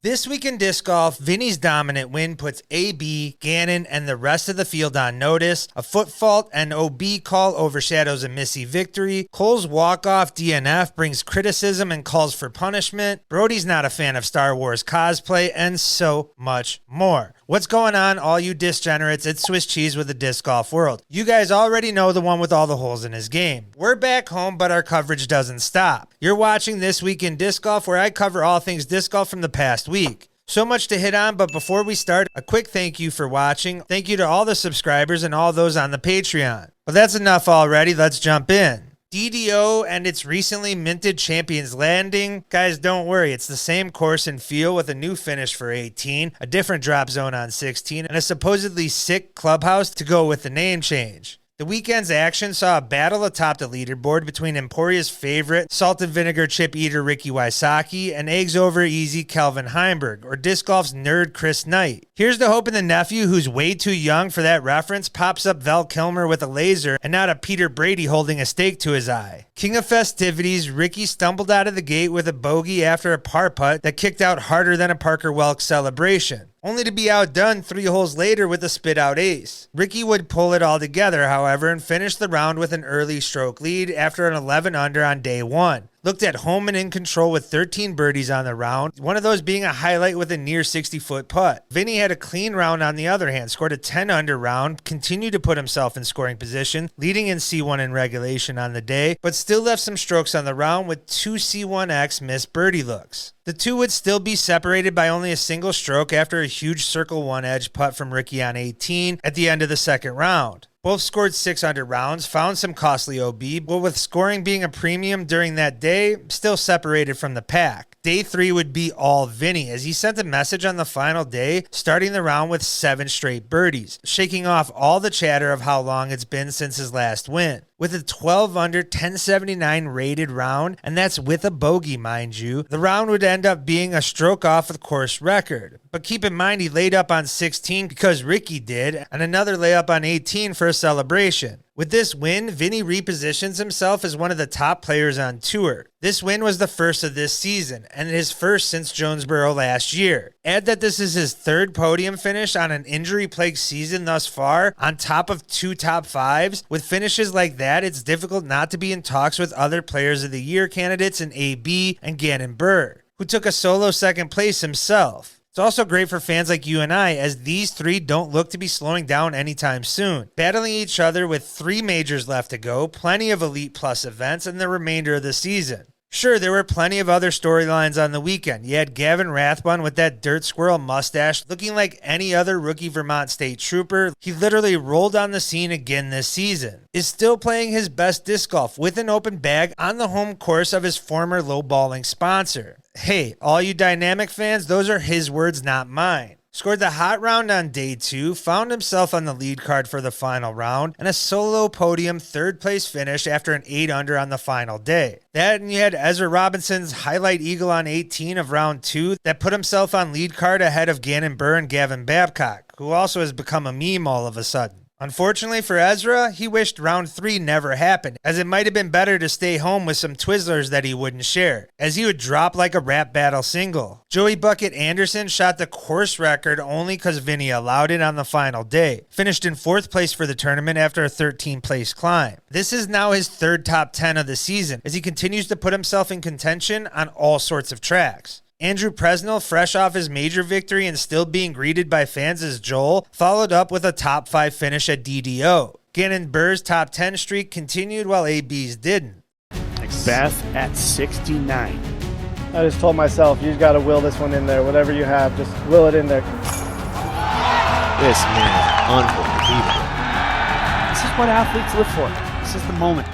This week in disc golf, Vinny's dominant win puts AB, Gannon, and the rest of the field on notice. A foot fault and OB call overshadows a missy victory. Cole's walk-off DNF brings criticism and calls for punishment. Brody's not a fan of Star Wars cosplay, and so much more. What's going on, all you disgenerates? It's Swiss Cheese with the Disc Golf World. You guys already know the one with all the holes in his game. We're back home, but our coverage doesn't stop. You're watching This Week in Disc Golf, where I cover all things disc golf from the past week. So much to hit on, but before we start, a quick thank you for watching. Thank you to all the subscribers and all those on the Patreon. But that's enough already. Let's jump in. DDO and its recently minted Champions Landing. Guys, don't worry. It's the same course and feel with a new finish for 18, a different drop zone on 16, and a supposedly sick clubhouse to go with the name change. The weekend's action saw a battle atop the leaderboard between Emporia's favorite salted vinegar chip eater Ricky Wysocki and eggs over easy Kelvin Heimberg, or disc golf's nerd Chris Knight. Here's to hoping the nephew, who's way too young for that reference, pops up Val Kilmer with a laser and not a Peter Brady holding a stake to his eye. King of festivities, Ricky stumbled out of the gate with a bogey after a par putt that kicked out harder than a Parker Welk celebration, only to be outdone 3 holes later with a spit-out ace. Ricky would pull it all together, however, and finish the round with an early stroke lead after an 11 under on day 1. Looked at home and in control with 13 birdies on the round, one of those being a highlight with a near 60-foot putt. Vinny had a clean round on the other hand, scored a 10 under round, continued to put himself in scoring position, leading in C1 in regulation on the day, but still left some strokes on the round with 2 C1X missed birdie looks. The two would still be separated by only a single stroke after a huge circle 1 edge putt from Ricky on 18 at the end of the second round. Both scored 600 rounds, found some costly OB, but with scoring being a premium during that day, still separated from the pack. Day 3 would be all Vinny, as he sent a message on the final day, starting the round with 7 straight birdies, shaking off all the chatter of how long it's been since his last win. With a 12 under 1079 rated round, and that's with a bogey, mind you, the round would end up being a stroke off the course record. But keep in mind he laid up on 16 because Ricky did, and another layup on 18 for a celebration. With this win, Vinny repositions himself as one of the top players on tour. This win was the first of this season, and his first since Jonesboro last year. Add that this is his 3rd podium finish on an injury-plagued season thus far, on top of 2 top 5s. With finishes like that, it's difficult not to be in talks with other Players of the Year candidates in AB and Gannon Buhr, who took a solo second place himself. It's also great for fans like you and I, as these 3 don't look to be slowing down anytime soon, battling each other with 3 majors left to go, plenty of Elite Plus events, and the remainder of the season. Sure, there were plenty of other storylines on the weekend. You had Gavin Rathbun with that dirt squirrel mustache looking like any other rookie Vermont State trooper. He literally rolled on the scene again this season. Is still playing his best disc golf with an open bag on the home course of his former low-balling sponsor. Hey, all you dynamic fans, those are his words, not mine. Scored the hot round on day 2, found himself on the lead card for the final round, and a solo podium 3rd place finish after an 8 under on the final day. That, and you had Ezra Robinson's highlight eagle on 18 of round 2 that put himself on lead card ahead of Gannon Buhr and Gavin Babcock, who also has become a meme all of a sudden. Unfortunately for Ezra, he wished round 3 never happened, as it might have been better to stay home with some Twizzlers that he wouldn't share, as he would drop like a rap battle single. Joey Bucket Anderson shot the course record only because Vinny allowed it on the final day. Finished in 4th place for the tournament after a 13th place climb. This is now his 3rd top 10 of the season, as he continues to put himself in contention on all sorts of tracks. Andrew Presnell, fresh off his major victory and still being greeted by fans as Joel, followed up with a top 5 finish at DDO. Gannon Buhr's top 10 streak continued while AB's didn't. Beth at 69. I just told myself, you just got to will this one in there. Whatever you have, just will it in there. This man is unbelievable. This is what athletes live for. This is the moment.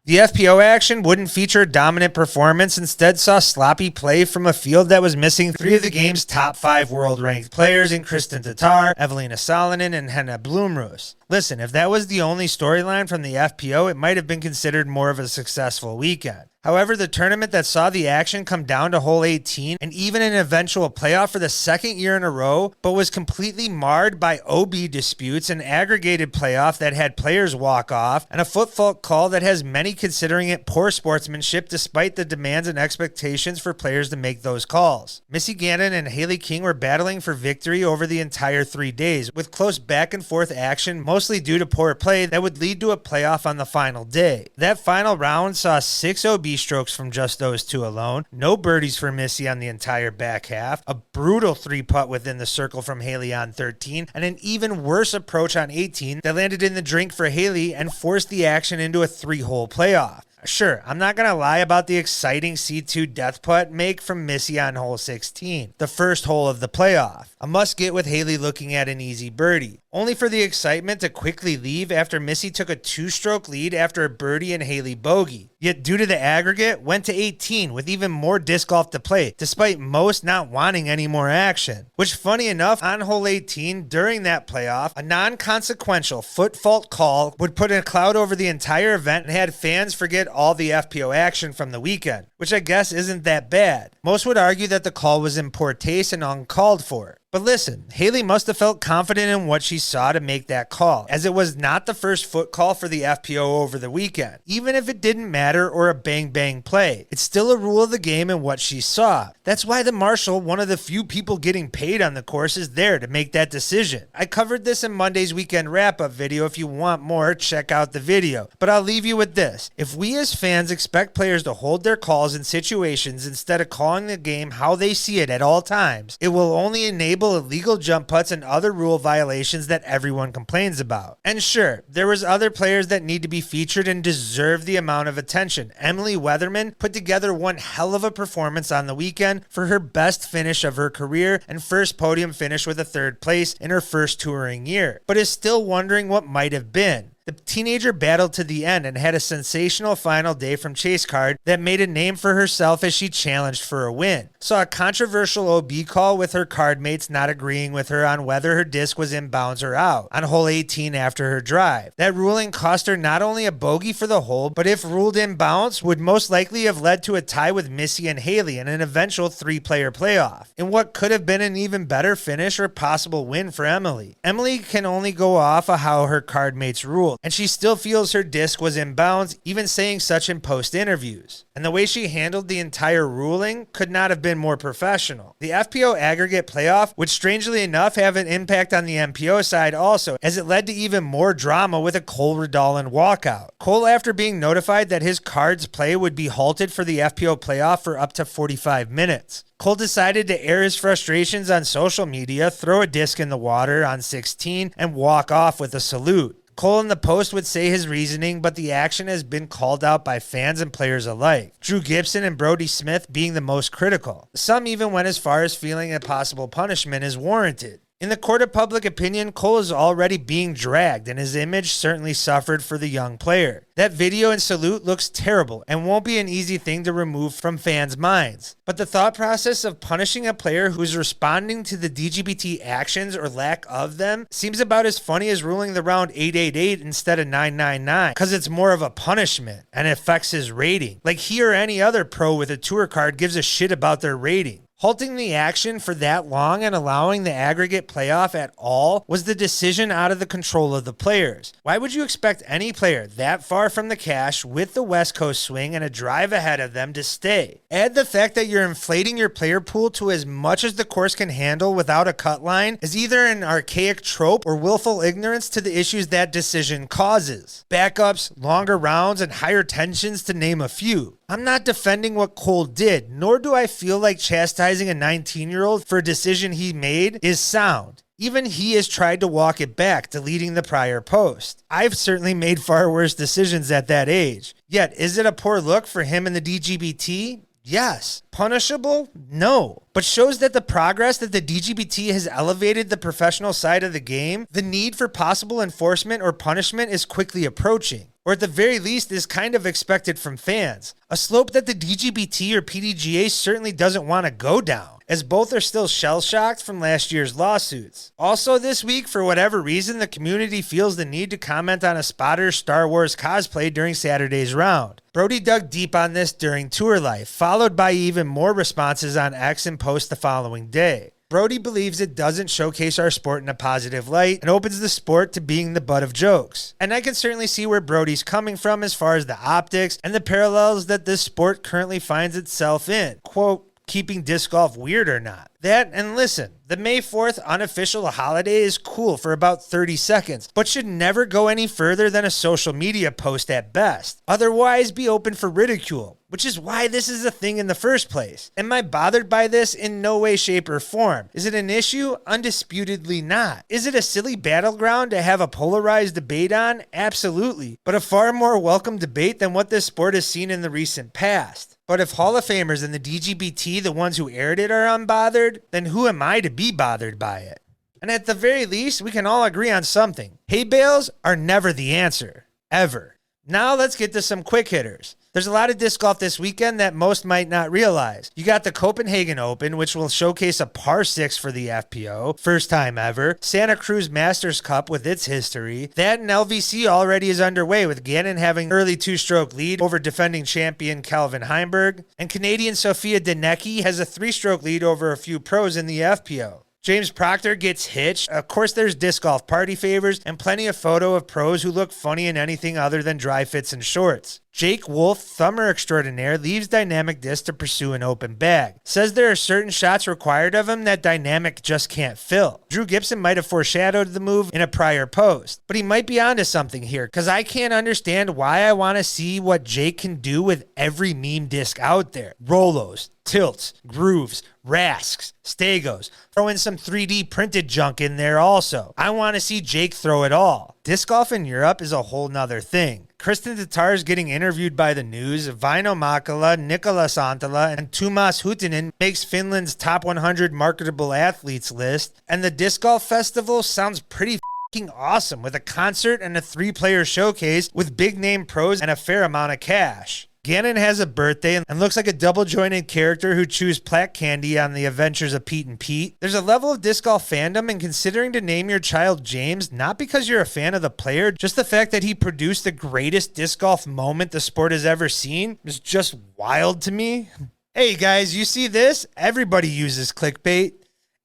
The FPO action wouldn't feature a dominant performance, instead saw sloppy play from a field that was missing 3 of the game's top 5 world-ranked players in Kristen Tatar, Evelina Salonen, and Henna Blumroos. Listen, if that was the only storyline from the FPO, it might have been considered more of a successful weekend. However, the tournament that saw the action come down to hole 18 and even an eventual playoff for the second year in a row, but was completely marred by OB disputes, an aggregated playoff that had players walk off, and a foot fault call that has many considering it poor sportsmanship despite the demands and expectations for players to make those calls. Missy Gannon and Haley King were battling for victory over the entire 3 days, with close back and forth action mostly due to poor play that would lead to a playoff on the final day. That final round saw 6 OB strokes from just those two alone, no birdies for Missy on the entire back half, a brutal 3-putt within the circle from Haley on 13, and an even worse approach on 18 that landed in the drink for Haley and forced the action into a 3-hole playoff. Sure, I'm not going to lie about the exciting C2 death putt make from Missy on hole 16, the first hole of the playoff. A must get with Haley looking at an easy birdie, only for the excitement to quickly leave after Missy took a 2-stroke lead after a birdie and Haley bogey. Yet due to the aggregate, went to 18 with even more disc golf to play, despite most not wanting any more action. Which, funny enough, on hole 18 during that playoff, a non-consequential foot fault call would put a cloud over the entire event and had fans forget all the FPO action from the weekend, which I guess isn't that bad. Most would argue that the call was in poor taste and uncalled for. But listen, Haley must have felt confident in what she saw to make that call, as it was not the first foot call for the FPO over the weekend. Even if it didn't matter or a bang-bang play, it's still a rule of the game in what she saw. That's why the marshal, one of the few people getting paid on the course, is there to make that decision. I covered this in Monday's weekend wrap-up video. If you want more, check out the video. But I'll leave you with this. If we as fans expect players to hold their calls in situations instead of calling the game how they see it at all times, it will only enable illegal jump putts and other rule violations that everyone complains about. And sure, there was other players that need to be featured and deserve the amount of attention. Emily Weatherman put together one hell of a performance on the weekend for her best finish of her career and first podium finish with a 3rd place in her first touring year, but is still wondering what might have been. The teenager battled to the end and had a sensational final day from Chase Card that made a name for herself as she challenged for a win. Saw a controversial OB call with her card mates not agreeing with her on whether her disc was in bounds or out on hole 18 after her drive. That ruling cost her not only a bogey for the hole, but if ruled in bounds, would most likely have led to a tie with Missy and Haley in an eventual 3-player playoff, in what could have been an even better finish or possible win for Emily. Emily can only go off of how her card mates ruled, and she still feels her disc was in bounds, even saying such in post interviews. And the way she handled the entire ruling could not have been more professional. The FPO aggregate playoff would strangely enough have an impact on the MPO side also, as it led to even more drama with a Cole Redalen walkout. Cole, after being notified that his cards play would be halted for the FPO playoff for up to 45 minutes. Cole decided to air his frustrations on social media, throw a disc in the water on 16, and walk off with a salute. Cole in the post would say his reasoning, but the action has been called out by fans and players alike. Drew Gibson and Brody Smith being the most critical. Some even went as far as feeling a possible punishment is warranted. In the court of public opinion, Cole is already being dragged, and his image certainly suffered for the young player. That video and salute looks terrible and won't be an easy thing to remove from fans' minds. But the thought process of punishing a player who's responding to the DGBT actions or lack of them seems about as funny as ruling the round 888 instead of 999, because it's more of a punishment and affects his rating. Like he or any other pro with a tour card gives a shit about their rating. Halting the action for that long and allowing the aggregate playoff at all was the decision out of the control of the players. Why would you expect any player that far from the cash with the West Coast swing and a drive ahead of them to stay? Add the fact that you're inflating your player pool to as much as the course can handle without a cut line is either an archaic trope or willful ignorance to the issues that decision causes. Backups, longer rounds, and higher tensions to name a few. I'm not defending what Cole did, nor do I feel like chastising a 19-year-old for a decision he made is sound. Even he has tried to walk it back, deleting the prior post. I've certainly made far worse decisions at that age. Yet, is it a poor look for him in the DGBT? Yes. Punishable? No. But shows that the progress that the DGBT has elevated the professional side of the game, the need for possible enforcement or punishment is quickly approaching. or at the very least is kind of expected from fans. A slope that the DGBT or PDGA certainly doesn't want to go down, as both are still shell-shocked from last year's lawsuits. Also this week, for whatever reason, the community feels the need to comment on a spotter's Star Wars cosplay during Saturday's round. Brody dug deep on this during Tour Life, followed by even more responses on X and post the following day. Brody believes it doesn't showcase our sport in a positive light and opens the sport to being the butt of jokes. And I can certainly see where Brody's coming from as far as the optics and the parallels that this sport currently finds itself in. Quote, keeping disc golf weird or not. That, and listen, the May 4th unofficial holiday is cool for about 30 seconds, but should never go any further than a social media post at best. Otherwise, be open for ridicule, which is why this is a thing in the first place. Am I bothered by this? In no way, shape, or form. Is it an issue? Undisputedly not. Is it a silly battleground to have a polarized debate on? Absolutely. But a far more welcome debate than what this sport has seen in the recent past. But if Hall of Famers and the DGBT, the ones who aired it, are unbothered, then who am I to be bothered by it? And at the very least, we can all agree on something. Hay bales are never the answer. Ever. Now let's get to some quick hitters. There's a lot of disc golf this weekend that most might not realize. You got the Copenhagen Open, which will showcase a par 6 for the FPO, first time ever. Santa Cruz Masters Cup with its history. That and LVC already is underway, with Gannon having early 2-stroke lead over defending champion Calvin Heimberg. And Canadian Sofia Denecki has a 3-stroke lead over a few pros in the FPO. James Proctor gets hitched. Of course, there's disc golf party favors and plenty of photo of pros who look funny in anything other than dry fits and shorts. Jake Wolf, thumber extraordinaire, leaves Dynamic Disc to pursue an open bag. Says there are certain shots required of him that Dynamic just can't fill. Drew Gibson might have foreshadowed the move in a prior post, but he might be onto something here, because I can't understand why I want to see what Jake can do with every meme disc out there. Rolos, tilts, grooves, rasks, stegos. Throw in some 3D printed junk in there also. I want to see Jake throw it all. Disc golf in Europe is a whole nother thing. Kristen Tatar is getting interviewed by the news. Vaino Makala, Nikola Santala, and Tuomas Huhtinen makes Finland's top 100 marketable athletes list. And the Disc Golf Festival sounds pretty f***ing awesome, with a concert and a 3-player showcase with big name pros and a fair amount of cash. Gannon has a birthday and looks like a double-jointed character who chews plaque candy on the adventures of Pete and Pete. There's a level of disc golf fandom in considering to name your child James, not because you're a fan of the player, just the fact that he produced the greatest disc golf moment the sport has ever seen is just wild to me. Hey guys, you see this? Everybody uses clickbait.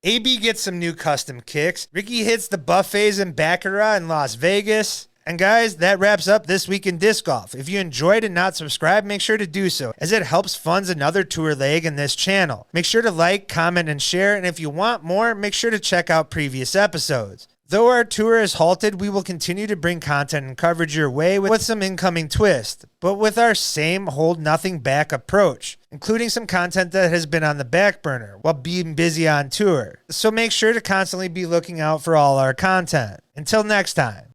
AB gets some new custom kicks. Ricky hits the buffets in Baccarat in Las Vegas. And guys, that wraps up This Week in Disc Golf. If you enjoyed and not subscribed, make sure to do so, as it helps fund another tour leg in this channel. Make sure to like, comment, and share, and if you want more, make sure to check out previous episodes. Though our tour is halted, we will continue to bring content and coverage your way with some incoming twist, but with our same hold nothing back approach, including some content that has been on the back burner while being busy on tour. So make sure to constantly be looking out for all our content. Until next time.